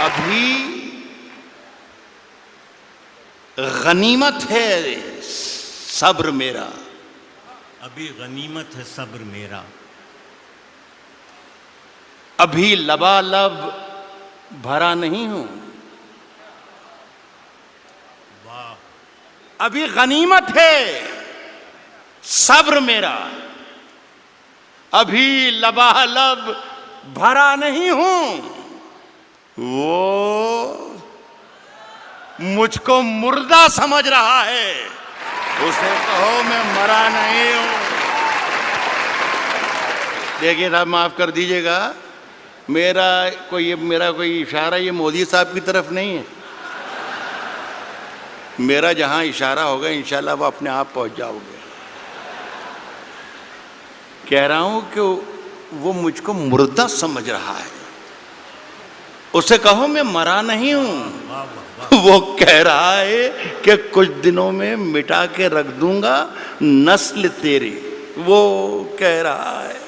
ابھی غنیمت ہے صبر میرا، ابھی غنیمت ہے صبر میرا، ابھی لبالب بھرا نہیں ہوں، واہ، ابھی غنیمت ہے صبر میرا، ابھی لبالب بھرا نہیں ہوں، وہ مجھ کو مردہ سمجھ رہا ہے، اسے کہو میں مرا نہیں ہوں۔ دیکھیے صاحب معاف کر دیجئے گا، میرا کوئی اشارہ یہ مودی صاحب کی طرف نہیں ہے، میرا جہاں اشارہ ہوگا انشاءاللہ وہ اپنے آپ پہنچ جاؤ گے۔ کہہ رہا ہوں کہ وہ مجھ کو مردہ سمجھ رہا ہے، اسے کہو میں مرا نہیں ہوں، وہ کہہ رہا ہے کہ کچھ دنوں میں مٹا کے رکھ دوں گا نسل تیری، وہ کہہ رہا ہے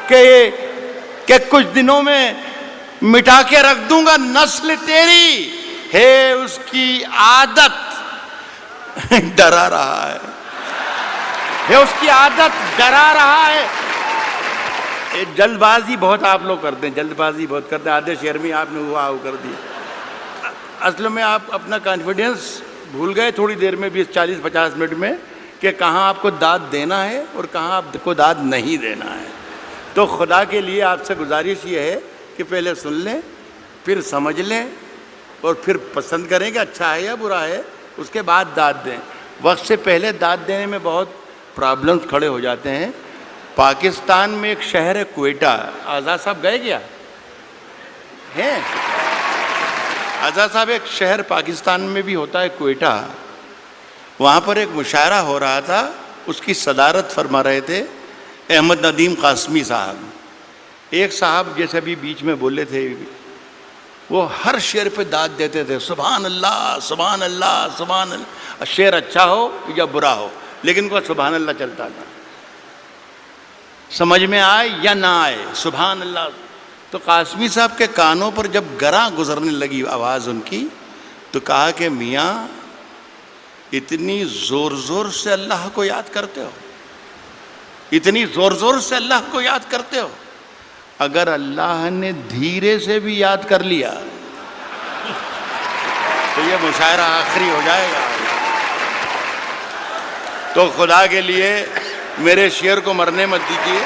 کہ کچھ دنوں میں مٹا کے رکھ دوں گا نسل تیری، ہے اس کی عادت ڈرا رہا ہے، ہے اس کی عادت ڈرا رہا ہے۔ جلد بازی بہت آپ لوگ کرتے ہیں، جلد بازی بہت کرتے ہیں، آدھے شعر میں آپ نے ہوا کر دیا، اصل میں آپ اپنا کانفیڈنس بھول گئے تھوڑی دیر میں، 20-40-50 منٹ میں، کہ کہاں آپ کو داد دینا ہے اور کہاں آپ کو داد نہیں دینا ہے۔ تو خدا کے لیے آپ سے گزارش یہ ہے کہ پہلے سن لیں، پھر سمجھ لیں، اور پھر پسند کریں کہ اچھا ہے یا برا ہے، اس کے بعد داد دیں۔ وقت سے پہلے داد دینے میں بہت پرابلمز کھڑے ہو جاتے ہیں۔ پاکستان میں ایک شہر ہے کوئٹہ، آزاد صاحب گئے کیا ہیں؟ آزاد صاحب ایک شہر پاکستان میں بھی ہوتا ہے کوئٹہ، وہاں پر ایک مشاعرہ ہو رہا تھا، اس کی صدارت فرما رہے تھے احمد ندیم قاسمی صاحب۔ ایک صاحب جیسے ابھی بیچ میں بولے تھے، وہ ہر شعر پہ داد دیتے تھے، سبحان اللہ سبحان اللہ سبحان اللہ، شعر اچھا ہو یا برا ہو لیکن کو سبحان اللہ چلتا تھا، سمجھ میں آئے یا نہ آئے سبحان اللہ۔ تو قاسمی صاحب کے کانوں پر جب گراں گزرنے لگی آواز ان کی، تو کہا کہ میاں اتنی زور زور سے اللہ کو یاد کرتے ہو، اتنی زور زور سے اللہ کو یاد کرتے ہو، اگر اللہ نے دھیرے سے بھی یاد کر لیا تو یہ مشاعرہ آخری ہو جائے گا۔ تو خدا کے لیے میرے شعر کو مرنے مت دیجیے،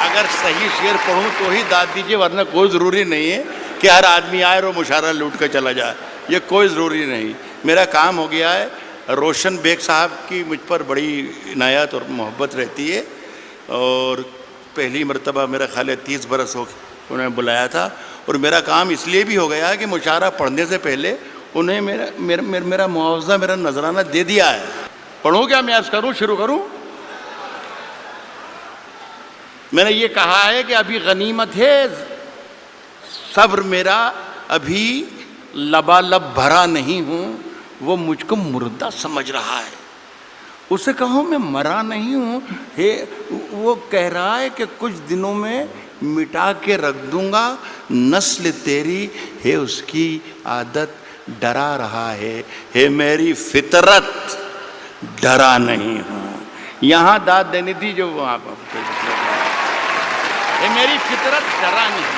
اگر صحیح شعر پڑھوں تو ہی داد دیجیے، ورنہ کوئی ضروری نہیں ہے کہ ہر آدمی آئے اور وہ مشاعرہ لوٹ کر چلا جائے، یہ کوئی ضروری نہیں۔ میرا کام ہو گیا ہے، روشن بیگ صاحب کی مجھ پر بڑی عنایت اور محبت رہتی ہے، اور پہلی مرتبہ میرا خیال ہے 30 برس ہو انہیں بلایا تھا، اور میرا کام اس لیے بھی ہو گیا کہ مشاعرہ پڑھنے سے پہلے انہیں میرا معاوضہ، میرا نذرانہ دے دیا ہے۔ پڑھوں کیا میں عرض کروں، شروع کروں؟ میں نے یہ کہا ہے کہ ابھی غنیمت ہے صبر میرا، ابھی لبالب بھرا نہیں ہوں، وہ مجھ کو مردہ سمجھ رہا ہے، اسے کہوں میں مرا نہیں ہوں، وہ کہہ رہا ہے کہ کچھ دنوں میں مٹا کے رکھ دوں گا نسل تیری، ہے اس کی عادت ڈرا رہا ہے میری فطرت ڈرا نہیں ہوں۔ یہاں داد دینی تھی جو وہاں پر، اے میری فطرت ڈرا نہیں۔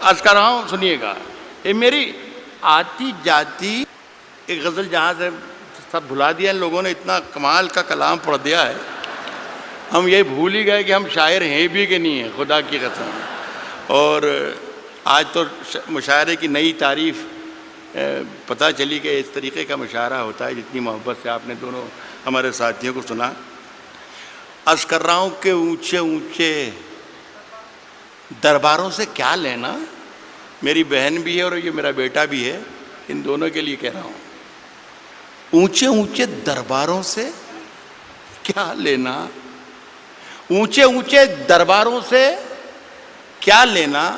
عرض کر رہا ہوں سنیے گا، اے میری آتی جاتی، ایک غزل جہاں سے سب بھلا دیا ان لوگوں نے، اتنا کمال کا کلام پڑھ دیا ہے، ہم یہ بھول ہی گئے کہ ہم شاعر ہیں بھی کہ نہیں ہیں، خدا کی قسم۔ اور آج تو مشاعرے کی نئی تعریف پتہ چلی کہ اس طریقے کا مشاعرہ ہوتا ہے، جتنی محبت سے آپ نے دونوں ہمارے ساتھیوں کو سنا۔ عرض کر رہا ہوں کہ اونچے اونچے درباروں سے کیا لینا، میری بہن بھی ہے اور یہ میرا بیٹا بھی ہے، ان دونوں کے لیے کہہ رہا ہوں، اونچے اونچے درباروں سے کیا لینا، اونچے اونچے درباروں سے کیا لینا،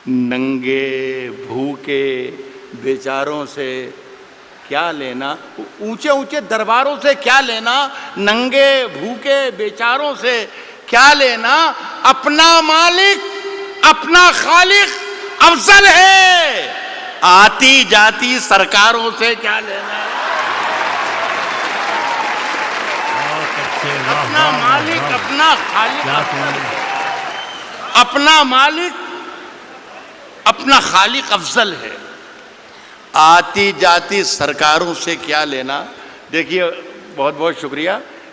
ننگے بھوکے بیچاروں سے کیا لینا، اونچے اونچے درباروں سے کیا لینا، ننگے بھوکے بیچاروں سے کیا لینا، اپنا مالک اپنا خالق افضل ہے، آتی جاتی سرکاروں سے کیا لینا ہے؟ بہت اچھے، واہ اپنا واہ مالک، واہ، اپنا خالق کیا افضل کہنا۔ ہے۔ اپنا مالک، اپنا خالق افضل ہے، آتی جاتی سرکاروں سے کیا لینا۔ دیکھیے بہت بہت شکریہ۔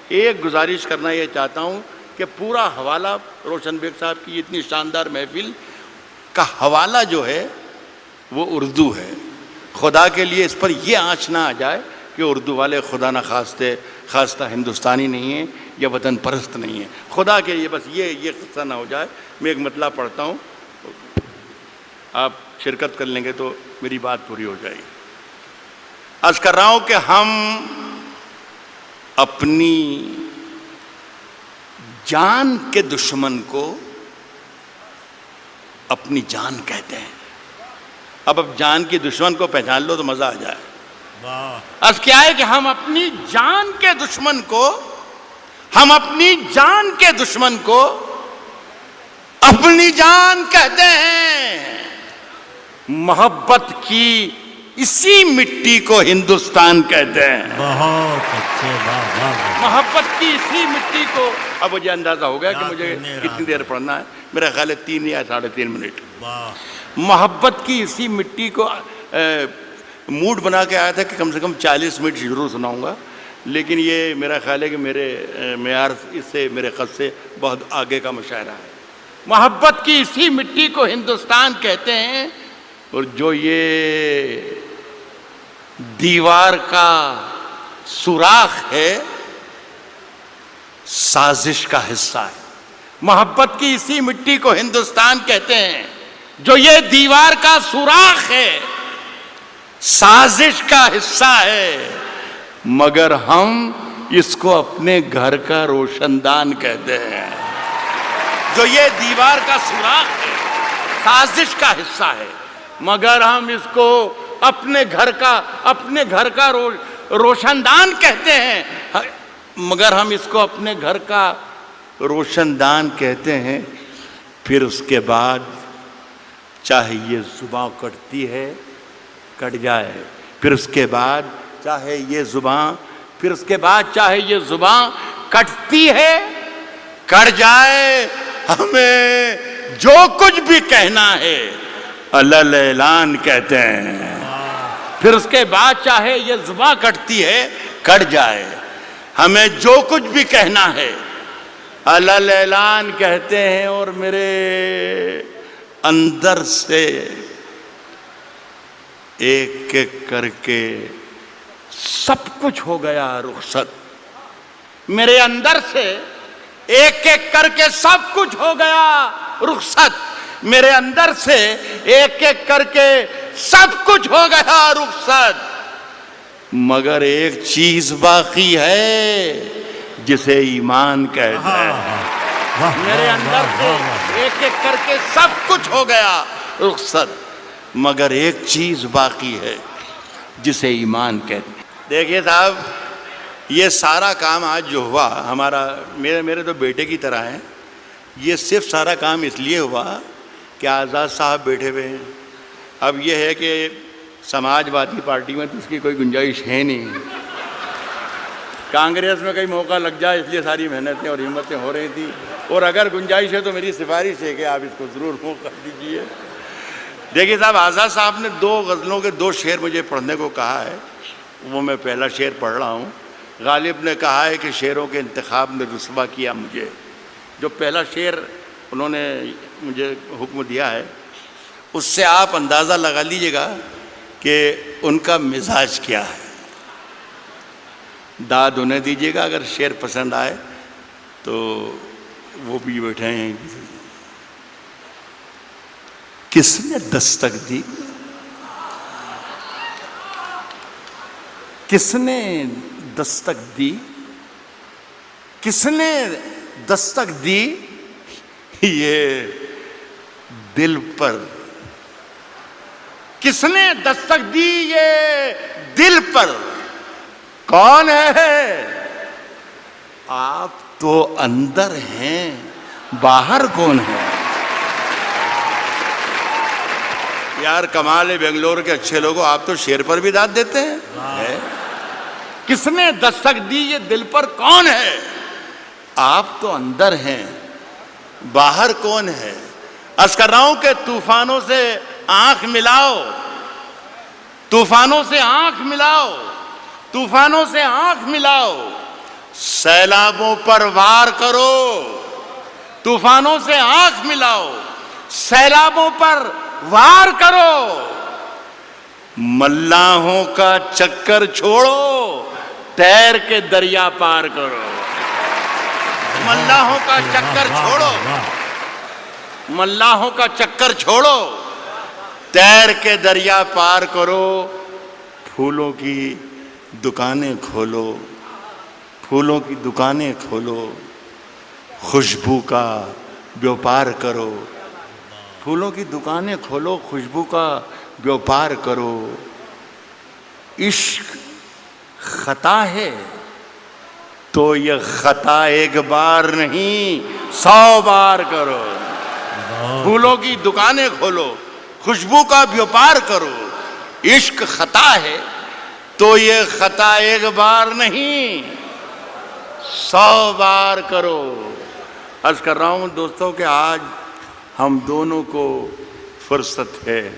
ایک گزارش کرنا یہ چاہتا ہوں کہ پورا حوالہ روشن بیگ صاحب کی اتنی شاندار محفل کا حوالہ جو ہے وہ اردو ہے۔ خدا کے لیے اس پر یہ آنچ نہ آ جائے کہ اردو والے خدا نہ خواستہ ہندوستانی نہیں ہیں یا وطن پرست نہیں ہیں۔ خدا کے لیے بس یہ قصہ نہ ہو جائے۔ میں ایک مطلب پڑھتا ہوں، آپ شرکت کر لیں گے تو میری بات پوری ہو جائے گی۔ عرض کر رہا ہوں کہ ہم اپنی جان کے دشمن کو اپنی جان کہتے ہیں۔ اب جان کی دشمن کو پہچان لو تو مزہ آ جائے۔ واہ، عرض کیا ہے کہ ہم اپنی جان کے دشمن کو، ہم اپنی جان کے دشمن کو اپنی جان کہتے ہیں۔ محبت کی اسی مٹی کو ہندوستان کہتے ہیں۔ بہت اچھے، واہ واہ واہ۔ محبت کی اسی مٹی کو، اب مجھے اندازہ ہو گیا کہ رات مجھے میں کتنی رات دیر پڑھنا ہے۔ میرا خیال ہے 3 یا 3.5 منٹ۔ واہ، محبت کی اسی مٹی کو موڈ بنا کے آیا تھا کہ کم سے کم 40 منٹ ضرور سناؤں گا، لیکن یہ میرا خیال ہے کہ میرے معیار اس سے، میرے قد سے بہت آگے کا مشاعرہ ہے۔ محبت کی اسی مٹی کو ہندوستان کہتے ہیں، اور جو یہ دیوار کا سوراخ ہے سازش کا حصہ ہے۔ محبت کی اسی مٹی کو ہندوستان کہتے ہیں، جو یہ دیوار کا سوراخ ہے سازش کا حصہ ہے، مگر ہم اس کو اپنے گھر کا روشن دان کہتے ہیں۔ جو یہ دیوار کا سوراخ ہے سازش کا حصہ ہے، مگر ہم اس کو اپنے گھر کا روشن دان کہتے ہیں، مگر ہم اس کو اپنے گھر کا روشن دان کہتے ہیں۔ پھر اس کے بعد چاہے یہ زباں کٹتی ہے کٹ جائے، پھر اس کے بعد چاہے یہ زباں کٹتی ہے کٹ جائے، ہمیں جو کچھ بھی کہنا ہے الل اعلان کہتے ہیں۔ پھر اس کے بعد چاہے یہ زباں کٹتی ہے کٹ جائے، ہمیں جو کچھ بھی کہنا ہے الل اعلان کہتے ہیں۔ اور میرے اندر سے ایک ایک کر کے سب کچھ ہو گیا رخصت، میرے اندر سے ایک ایک کر کے سب کچھ ہو گیا رخصت، میرے اندر سے ایک ایک کر کے سب کچھ ہو گیا رخصت، مگر ایک چیز باقی ہے جسے ایمان کہتے ہیں۔ میرے اندر سے ایک ایک کر کے سب کچھ ہو گیا رخصت، مگر ایک چیز باقی ہے جسے ایمان کہتے ہیں۔ دیکھیے صاحب، یہ سارا کام آج جو ہوا ہمارا، میرے تو بیٹے کی طرح ہیں، یہ صرف سارا کام اس لیے ہوا کہ آزاد صاحب بیٹھے ہوئے ہیں۔ اب یہ ہے کہ سماج وادی پارٹی میں تو اس کی کوئی گنجائش ہے نہیں، کانگریس میں کئی موقع لگ جائے، اس لیے ساری محنتیں اور ہمتیں ہو رہی تھیں، اور اگر گنجائش ہے تو میری سفارش ہے کہ آپ اس کو ضرور موقع دیجیے۔ دیکھیے صاحب، آزاد صاحب نے 2 غزلوں کے 2 شعر مجھے پڑھنے کو کہا ہے، وہ میں پہلا شعر پڑھ رہا ہوں۔ غالب نے کہا ہے کہ شعروں کے انتخاب نے رسوا کیا مجھے۔ جو پہلا شعر انہوں نے مجھے حکم دیا ہے، اس سے آپ اندازہ لگا لیجئے گا کہ ان کا مزاج کیا ہے۔ داد انہیں دیجئے گا، اگر شعر پسند آئے تو وہ بھی بیٹھے ہیں۔ کس نے دستک دی، کس نے دستک دی، کس نے دستک دی یہ دل پر، کس نے دستک دی یہ دل پر، کون ہے؟ آپ تو اندر ہیں، باہر کون ہے؟ یار کمال ہے بنگلور کے اچھے لوگوں، آپ تو شیر پر بھی داد دیتے ہیں. کس نے دستک دی یہ دل پر کون ہے؟ آپ تو اندر ہیں، باہر کون ہے؟ عرض کر رہا ہوں کہ طوفانوں سے آنکھ ملاؤ، طوفانوں سے آنکھ ملاؤ، طوفانوں سے آنکھ ملاؤ، سیلابوں پر وار کرو. طوفانوں سے آنکھ ملاؤ، سیلابوں پر وار کرو. ملاحوں کا چکر چھوڑو، تیر کے دریا پار کرو. ملاحوں کا چکر چھوڑو، ملاحوں کا چکر چھوڑو، تیر کے دریا پار کرو. پھولوں کی دکانیں کھولو، پھولوں کی دکانیں کھولو، خوشبو کا بیوپار کرو. پھولوں کی دکانیں کھولو، خوشبو کا بیوپار کرو. عشق خطا ہے تو یہ خطا ایک بار نہیں 100 بار کرو. پھولوں کی دکانیں کھولو، خوشبو کا بیوپار کرو. عشق خطا ہے تو یہ خطا ایک بار نہیں 100 بار کرو. عرض کر رہا ہوں دوستوں کہ آج ہم دونوں کو فرصت ہے.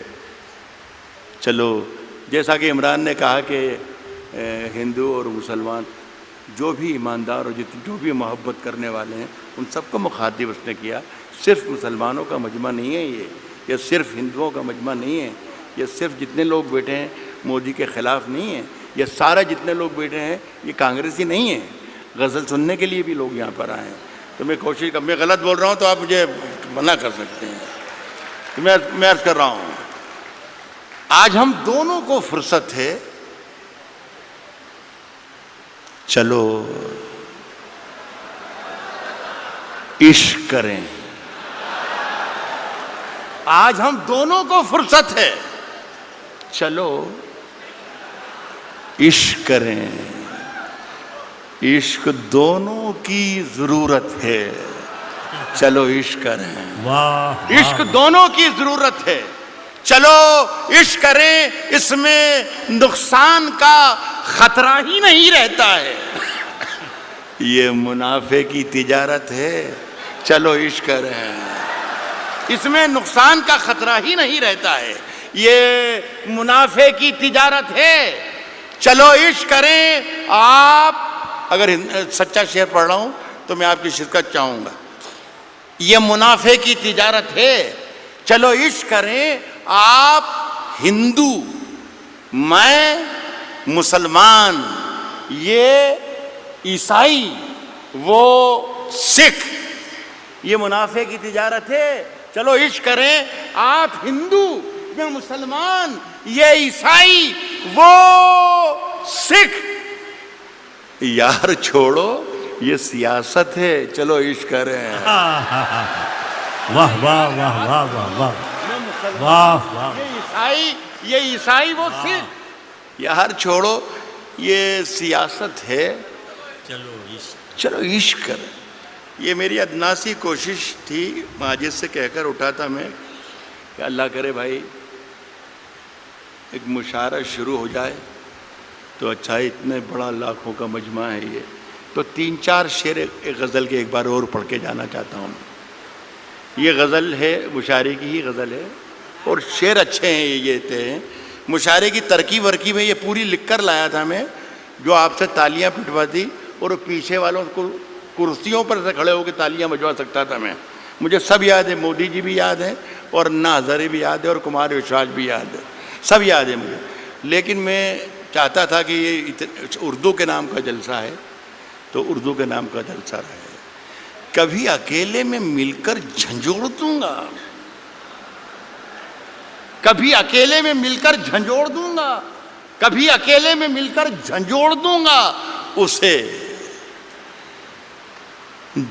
چلو جیسا کہ عمران نے کہا کہ ہندو اور مسلمان جو بھی ایماندار اور جو بھی محبت کرنے والے ہیں ان سب کو مخاطب اس نے کیا. صرف مسلمانوں کا مجمع نہیں ہے یہ صرف ہندوؤں کا مجمع نہیں ہے، یہ صرف جتنے لوگ بیٹھے ہیں مودی کے خلاف نہیں ہے، یہ سارے جتنے لوگ بیٹھے ہیں یہ کانگریسی نہیں ہیں. غزل سننے کے لیے بھی لوگ یہاں پر آئے ہیں. تو میں کوشش میں غلط بول رہا ہوں تو آپ مجھے منع کر سکتے ہیں. تو میں عرض کر رہا ہوں آج ہم دونوں کو فرصت ہے، چلو عشق کریں. آج ہم دونوں کو فرصت ہے، چلو عشق کریں. عشق دونوں کی ضرورت ہے، چلو عشق کریں. عشق دونوں کی ضرورت ہے، چلو عشق کریں. اس میں نقصان کا خطرہ ہی نہیں رہتا ہے. یہ منافع کی تجارت ہے، چلو عشق کریں. اس میں نقصان کا خطرہ ہی نہیں رہتا ہے، یہ منافع کی تجارت ہے، چلو عشق کریں. آپ اگر سچا شعر پڑھ رہا ہوں تو میں آپ کی شرکت چاہوں گا. یہ منافع کی تجارت ہے، چلو عشق کریں. آپ ہندو، میں مسلمان، یہ عیسائی، وہ سکھ، یہ منافع کی تجارت ہے، چلو عشق کریں. آپ ہندو، میں مسلمان، یہ عیسائی، وہ سکھ. یار چھوڑو یہ سیاست ہے، چلو عشق کریں. واہ واہ واہ واہ واہ واہ واہ واہ. یہ عیسائی وہ سکھ. یار چھوڑو یہ سیاست ہے، چلو عشق کریں. یہ میری ادناسی کوشش تھی، ماجد سے کہہ کر اٹھا تھا میں کہ اللہ کرے بھائی ایک مشاعرہ شروع ہو جائے تو اچھا ہے. اتنے بڑا لاکھوں کا مجمع ہے یہ، تو 3-4 شعر ایک غزل کے ایک بار اور پڑھ کے جانا چاہتا ہوں. یہ غزل ہے، مشاعرے کی ہی غزل ہے اور شعر اچھے ہیں. یہ تھے مشاعرے کی ترکیب ورکیب ہے، یہ پوری لکھ کر لایا تھا میں، جو آپ سے تالیاں پٹواتی اور پیچھے والوں کو کرسیوں پر سے کھڑے ہو کے تالیاں بجوا سکتا تھا میں. مجھے سب یاد ہے، مودی جی بھی یاد ہے اور انا ہزارے بھی یاد ہے اور کمار وشواس بھی یاد ہے، سب یاد ہے مجھے. لیکن میں چاہتا تھا کہ یہ اردو کے نام کا جلسہ ہے تو اردو کے نام کا جلسہ رہے. کبھی اکیلے میں مل کر جھنجھوڑ دوں گا، کبھی اکیلے میں مل کر جھنجھوڑ دوں گا، کبھی اکیلے میں مل کر جھنجھوڑ دوں گا اسے،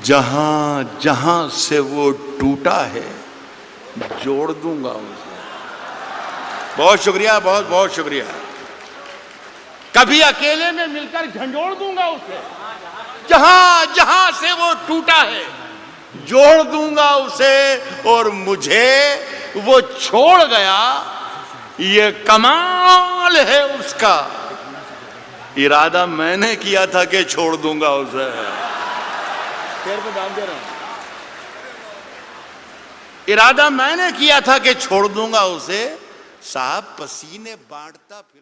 جہاں جہاں سے وہ ٹوٹا ہے جوڑ دوں گا اسے. بہت شکریہ، بہت بہت شکریہ. کبھی اکیلے میں مل کر جھنجھوڑ دوں گا اسے، جہاں جہاں سے وہ ٹوٹا ہے جوڑ دوں گا اسے. اور مجھے وہ چھوڑ گیا یہ کمال ہے اس کا، ارادہ میں نے کیا تھا کہ چھوڑ دوں گا اسے. شیر پہ دام دے رہا ہوں. ارادہ میں نے کیا تھا کہ چھوڑ دوں گا اسے، صاحب پسینے بانٹتا پھر